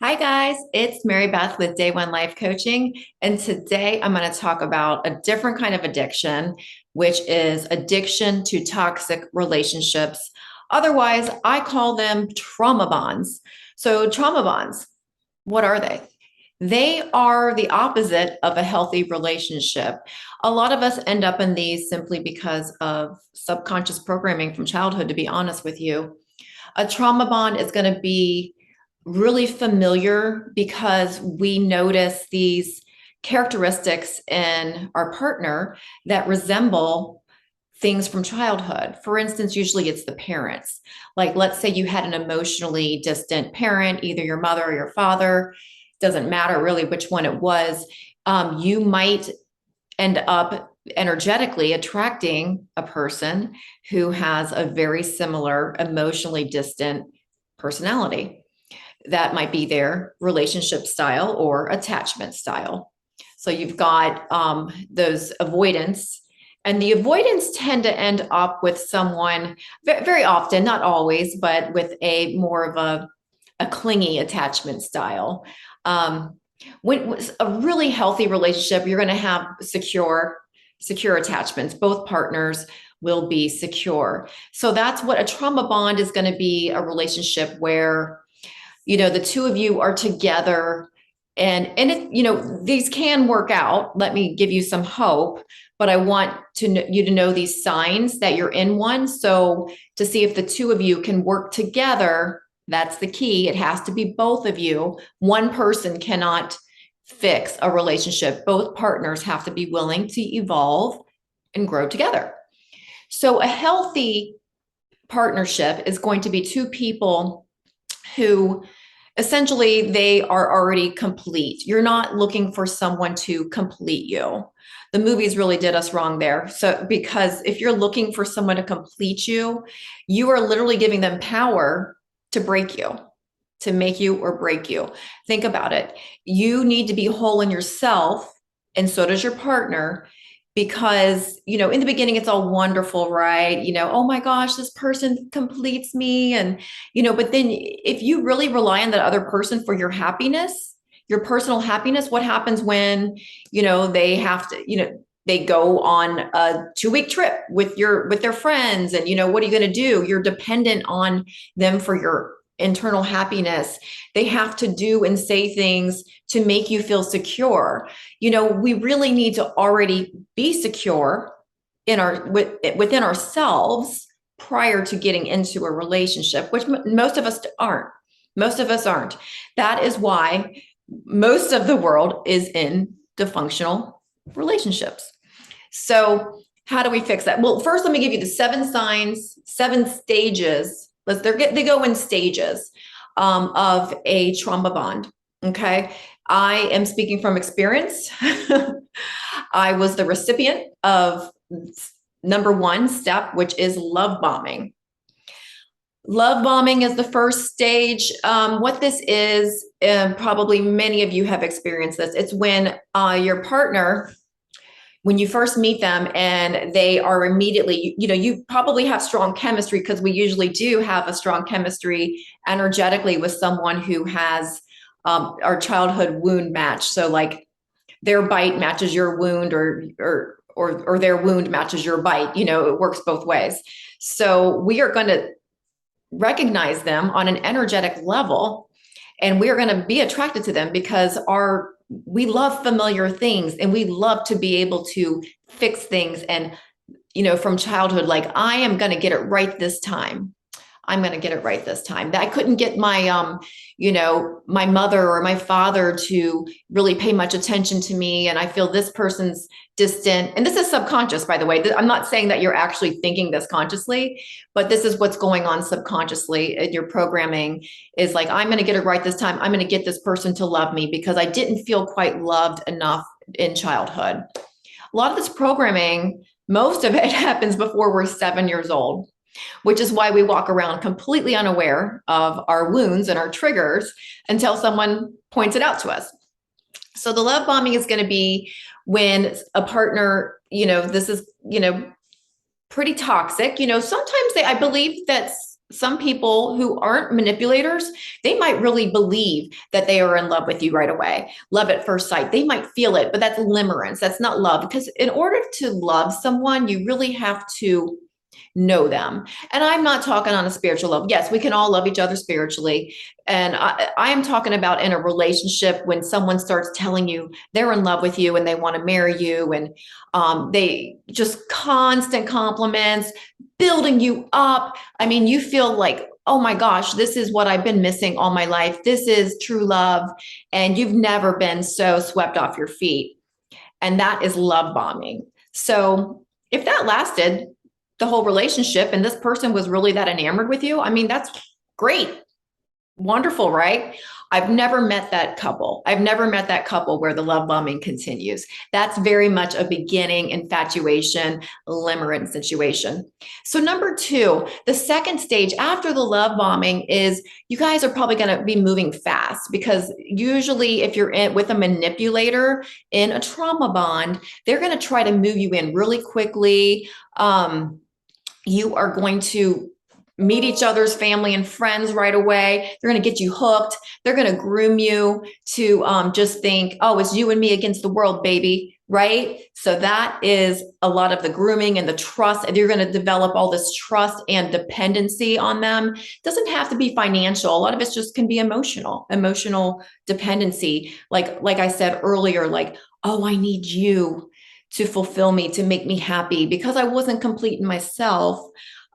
Hi, guys. It's Mary Beth with Day One Life Coaching. And today I'm going to talk about a different kind of addiction, which is addiction to toxic relationships. Otherwise, I call them trauma bonds. So, trauma bonds, what are they? They are the opposite of a healthy relationship. A lot of us end up in these simply because of subconscious programming from childhood, to be honest with you. A trauma bond is going to be really familiar because we notice these characteristics in our partner that resemble things from childhood. For instance, usually it's the parents. Like, let's say you had an emotionally distant parent, either your mother or your father, doesn't matter really which one it was. You might end up energetically attracting a person who has a very similar emotionally distant personality. That might be their relationship style or attachment style. So you've got those avoidance, and the avoidance tend to end up with someone very often, not always, but with a more of a clingy attachment style. When a really healthy relationship, you're going to have secure attachments. Both partners will be secure. So that's what a trauma bond is going to be, a relationship where the two of you are together, and these can work out. Let me give you some hope, but I want you to know these signs that you're in one. So to see if the two of you can work together, that's the key. It has to be both of you. One person cannot fix a relationship. Both partners have to be willing to evolve and grow together. So a healthy partnership is going to be two people who essentially they are already complete. You're not looking for someone to complete you. The movies really did us wrong there. So, because if you're looking for someone to complete you, you are literally giving them power to break you, to make you or break you. Think about it. You need to be whole in yourself, and so does your partner, because in the beginning it's all wonderful, right? Oh my gosh, this person completes me. And but then if you really rely on that other person for your happiness, your personal happiness, what happens when they have to they go on a 2-week trip with their friends, and what are you going to do? You're dependent on them for your internal happiness. They have to do and say things to make you feel secure. We really need to already be secure within ourselves prior to getting into a relationship, which most of us aren't. Most of us aren't. That is why most of the world is in dysfunctional relationships. So how do we fix that? Well, first, let me give you the 7 signs, 7 stages. They go in stages of a trauma bond. Okay. I am speaking from experience. I was the recipient of number 1 step, which is love bombing. Love bombing is the first stage. What this is, probably many of you have experienced this. It's when your partner, when you first meet them and they are immediately, you probably have strong chemistry, because we usually do have a strong chemistry energetically with someone who has our childhood wound match. So like their bite matches your wound, or their wound matches your bite. It works both ways. So we are going to recognize them on an energetic level, and we are going to be attracted to them because we love familiar things, and we love to be able to fix things. And from childhood, like, I am going to get it right this time. I'm going to get it right this time. I couldn't get my my mother or my father to really pay much attention to me, and I feel this person's distant. And this is subconscious, by the way. I'm not saying that you're actually thinking this consciously, but this is what's going on subconsciously in your programming. Is like, I'm going to get it right this time. I'm going to get this person to love me because I didn't feel quite loved enough in childhood. A lot of this programming, most of it happens before we're 7 years old, which is why we walk around completely unaware of our wounds and our triggers until someone points it out to us. So the love bombing is going to be when a partner, this is, pretty toxic. Sometimes I believe that some people who aren't manipulators, they might really believe that they are in love with you right away. Love at first sight. They might feel it, but that's limerence. That's not love. Because in order to love someone, you really have to know them. And I'm not talking on a spiritual level. Yes, we can all love each other spiritually. And I am talking about in a relationship when someone starts telling you they're in love with you and they want to marry you, and they just constant compliments, building you up. I mean, you feel like, oh my gosh, this is what I've been missing all my life. This is true love. And you've never been so swept off your feet. And that is love bombing. So if that lasted the whole relationship and this person was really that enamored with you, I mean, that's great. Wonderful, right? I've never met that couple. I've never met that couple where the love bombing continues. That's very much a beginning infatuation, limerence situation. So number two, the second stage after the love bombing is you guys are probably going to be moving fast, because usually if you're with a manipulator in a trauma bond, they're going to try to move you in really quickly. You are going to meet each other's family and friends right away. They're going to get you hooked. They're going to groom you to just think, oh, it's you and me against the world, baby. Right? So that is a lot of the grooming and the trust. And you're going to develop all this trust and dependency on them. It doesn't have to be financial. A lot of it just can be emotional dependency. Like I said earlier, like, oh, I need you to fulfill me, to make me happy because I wasn't complete in myself.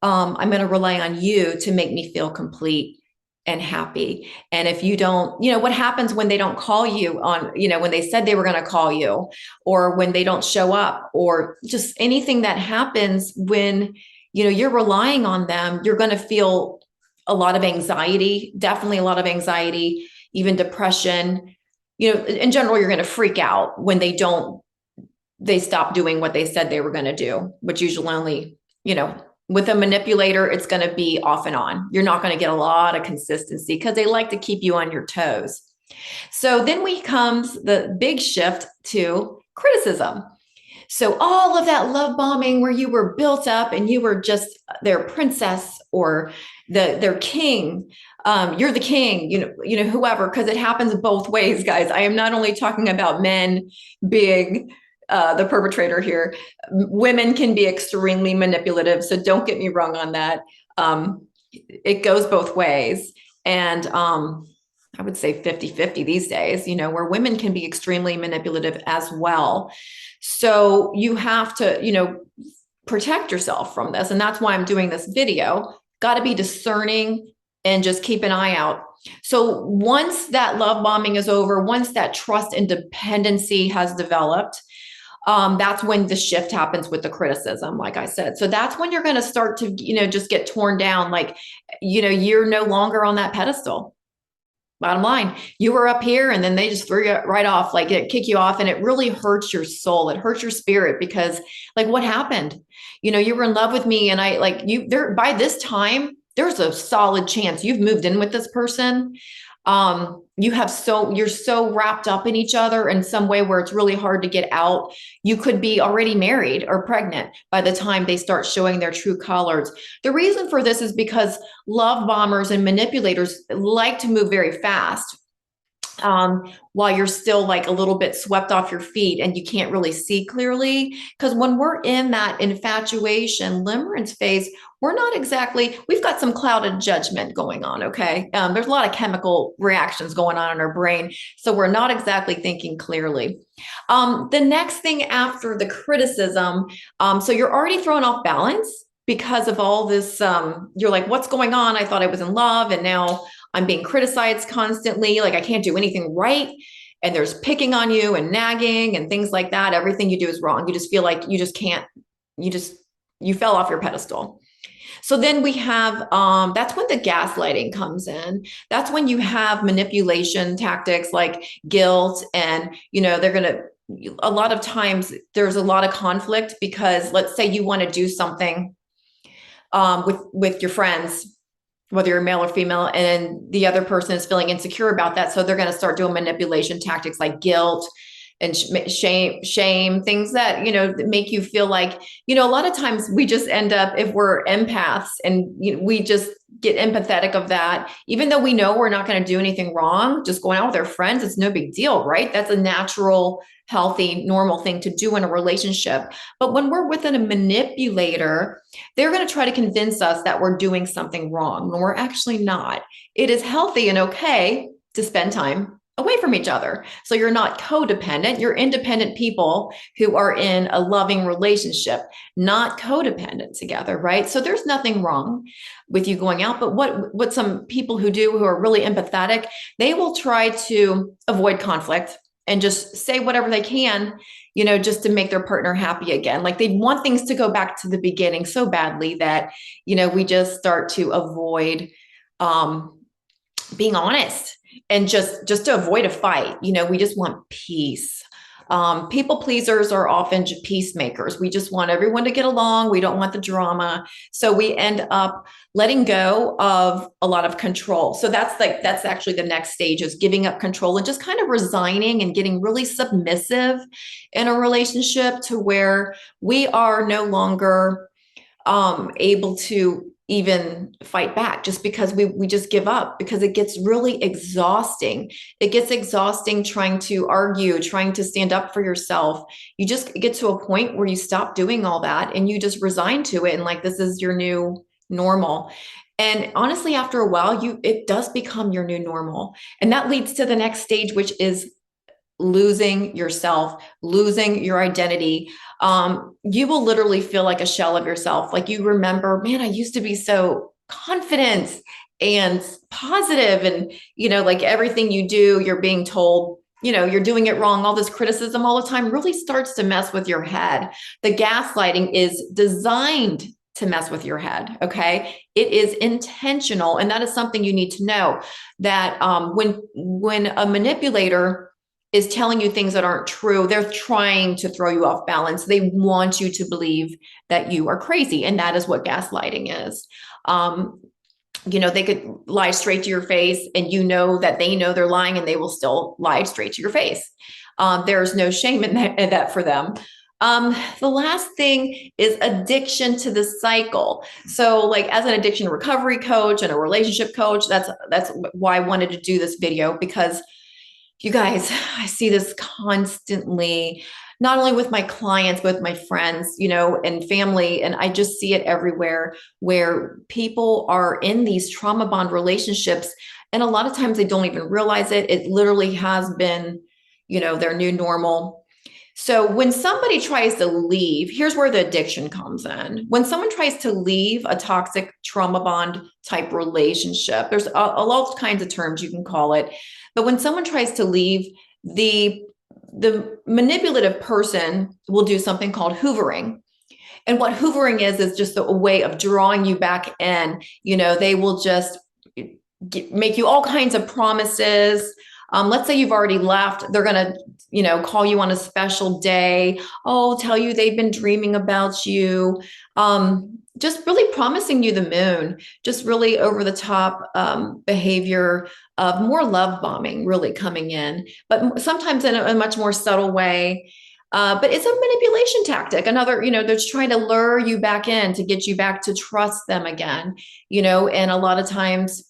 I'm going to rely on you to make me feel complete and happy. And if you don't, what happens when they don't call you on, when they said they were going to call you, or when they don't show up, or just anything that happens when, you're relying on them, you're going to feel a lot of anxiety, definitely a lot of anxiety, even depression. In general, you're going to freak out when they stop doing what they said they were going to do, which usually only, with a manipulator, it's going to be off and on. You're not going to get a lot of consistency because they like to keep you on your toes. So then comes the big shift to criticism. So all of that love bombing where you were built up and you were just their princess or their king. You're the king, whoever, because it happens both ways, guys. I am not only talking about men being the perpetrator here. Women can be extremely manipulative. So don't get me wrong on that. It goes both ways. And I would say 50-50 these days, where women can be extremely manipulative as well. So you have to, protect yourself from this. And that's why I'm doing this video. Got to be discerning and just keep an eye out. So once that love bombing is over, once that trust and dependency has developed, that's when the shift happens with the criticism, like I said. So that's when you're going to start to, just get torn down. Like, you're no longer on that pedestal. Bottom line, you were up here and then they just threw you right off, like it kick you off, and it really hurts your soul. It hurts your spirit because like, what happened? You were in love with me and I like you there by this time, there's a solid chance you've moved in with this person. You're so wrapped up in each other in some way where it's really hard to get out. You could be already married or pregnant by the time they start showing their true colors. The reason for this is because love bombers and manipulators like to move very fast. While you're still like a little bit swept off your feet and you can't really see clearly. Because when we're in that infatuation, limerence phase, we've got some clouded judgment going on, okay? There's a lot of chemical reactions going on in our brain, so we're not exactly thinking clearly. The next thing after the criticism, so you're already thrown off balance because of all this, you're like, what's going on? I thought I was in love and now I'm being criticized constantly. Like I can't do anything right. And there's picking on you and nagging and things like that. Everything you do is wrong. You just feel like you just can't, you fell off your pedestal. So then we have, that's when the gaslighting comes in. That's when you have manipulation tactics like guilt and, a lot of times there's a lot of conflict because let's say you want to do something with your friends, whether you're male or female, and the other person is feeling insecure about that. So they're going to start doing manipulation tactics like guilt, and shame, things that, that make you feel like, a lot of times we just end up, if we're empaths and we just get empathetic of that, even though we know we're not going to do anything wrong, just going out with our friends, it's no big deal, right? That's a natural, healthy, normal thing to do in a relationship. But when we're with a manipulator, they're going to try to convince us that we're doing something wrong when we're actually not. It is healthy and okay to spend time away from each other. So you're not codependent, you're independent people who are in a loving relationship, not codependent together, right? So there's nothing wrong with you going out. But what some people who are really empathetic, they will try to avoid conflict and just say whatever they can, just to make their partner happy again. Like they want things to go back to the beginning so badly that, we just start to avoid being honest and just to avoid a fight. We just want peace. People pleasers are often peacemakers. We just want everyone to get along. We don't want the drama. So we end up letting go of a lot of control. So that's actually the next stage, is giving up control and just kind of resigning and getting really submissive in a relationship to where we are no longer able to even fight back, just because we just give up, because it gets really exhausting. It gets exhausting trying to argue, trying to stand up for yourself. You just get to a point where you stop doing all that and you just resign to it. And like, this is your new normal. And honestly, after a while, it does become your new normal. And that leads to the next stage, which is losing yourself, losing your identity. You will literally feel like a shell of yourself. Like you remember, man, I used to be so confident and positive, and, like everything you do, you're being told, you're doing it wrong. All this criticism all the time really starts to mess with your head. The gaslighting is designed to mess with your head. Okay. It is intentional. And that is something you need to know, that when a manipulator is telling you things that aren't true, they're trying to throw you off balance. They want you to believe that you are crazy. And that is what gaslighting is. They could lie straight to your face, and that they know they're lying, and they will still lie straight to your face. There's no shame in that for them. The last thing is addiction to the cycle. So like, as an addiction recovery coach and a relationship coach, that's why I wanted to do this video, because you guys, I see this constantly, not only with my clients, but with my friends, and family. And I just see it everywhere, where people are in these trauma bond relationships. And a lot of times they don't even realize it. It literally has been, their new normal. So when somebody tries to leave, here's where the addiction comes in. When someone tries to leave a toxic trauma bond type relationship, there's all kinds of terms you can call it. But when someone tries to leave, the manipulative person will do something called hoovering. And what hoovering is just a way of drawing you back in. They will just make you all kinds of promises. Let's say you've already left. They're going to, call you on a special day. Oh, tell you they've been dreaming about you. Just really promising you the moon, just really over the top behavior of more love bombing really coming in, but sometimes in a much more subtle way. But it's a manipulation tactic. Another, they're just trying to lure you back in to get you back to trust them again, and a lot of times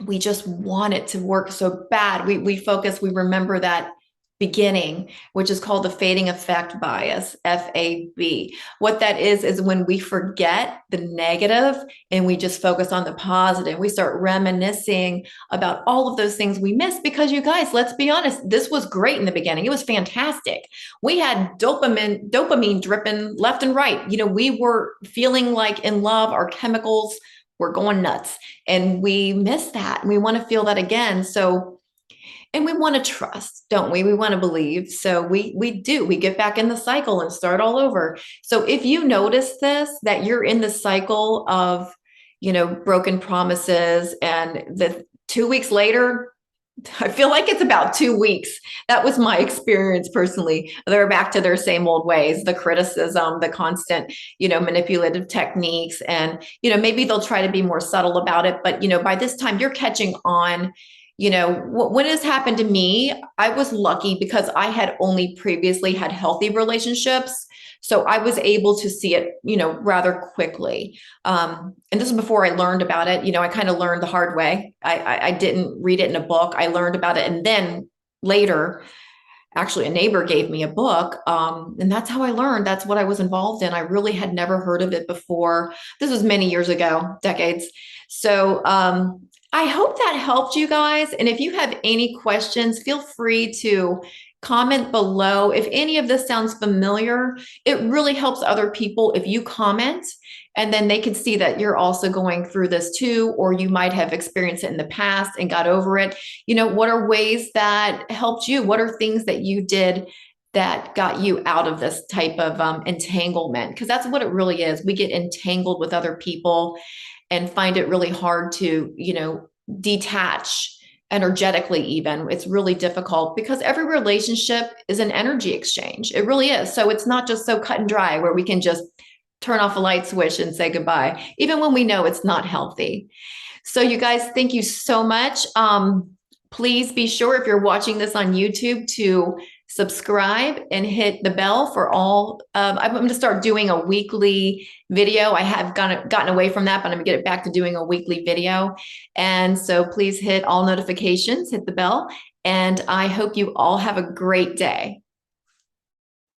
we just want it to work so bad. We remember that beginning, which is called the fading effect bias, FAB. What that is when we forget the negative and we just focus on the positive. We start reminiscing about all of those things we missed, because you guys, let's be honest, this was great in the beginning. It was fantastic. We had dopamine dripping left and right. We were feeling like in love, our chemicals were going nuts, and we miss that. And we want to feel that again. So, and we want to trust, don't we? We want to believe. So we get back in the cycle and start all over. So if you notice this, that you're in the cycle of, broken promises, and the 2 weeks later, I feel like it's about 2 weeks. That was my experience personally. They're back to their same old ways, the criticism, the constant, manipulative techniques. And, maybe they'll try to be more subtle about it. But, by this time you're catching on, when this happened to me, I was lucky because I had only previously had healthy relationships. So I was able to see it, rather quickly. And this is before I learned about it. I kind of learned the hard way. I didn't read it in a book. I learned about it. And then later, actually, a neighbor gave me a book. And that's how I learned. That's what I was involved in. I really had never heard of it before. This was many years ago, decades. So, I hope that helped you guys. And if you have any questions, feel free to comment below. If any of this sounds familiar, it really helps other people if you comment, and then they can see that you're also going through this too, or you might have experienced it in the past and got over it. What are ways that helped you? What are things that you did that got you out of this type of entanglement? Because that's what it really is. We get entangled with other people and find it really hard to, detach energetically, even. It's really difficult because every relationship is an energy exchange. It really is. So it's not just so cut and dry where we can just turn off a light switch and say goodbye, even when we know it's not healthy. So you guys, thank you so much. Please be sure, if you're watching this on YouTube, to subscribe and hit the bell for all. I'm going to start doing a weekly video. I have gotten away from that, but I'm going to get it back to doing a weekly video. And so please hit all notifications, hit the bell, and I hope you all have a great day.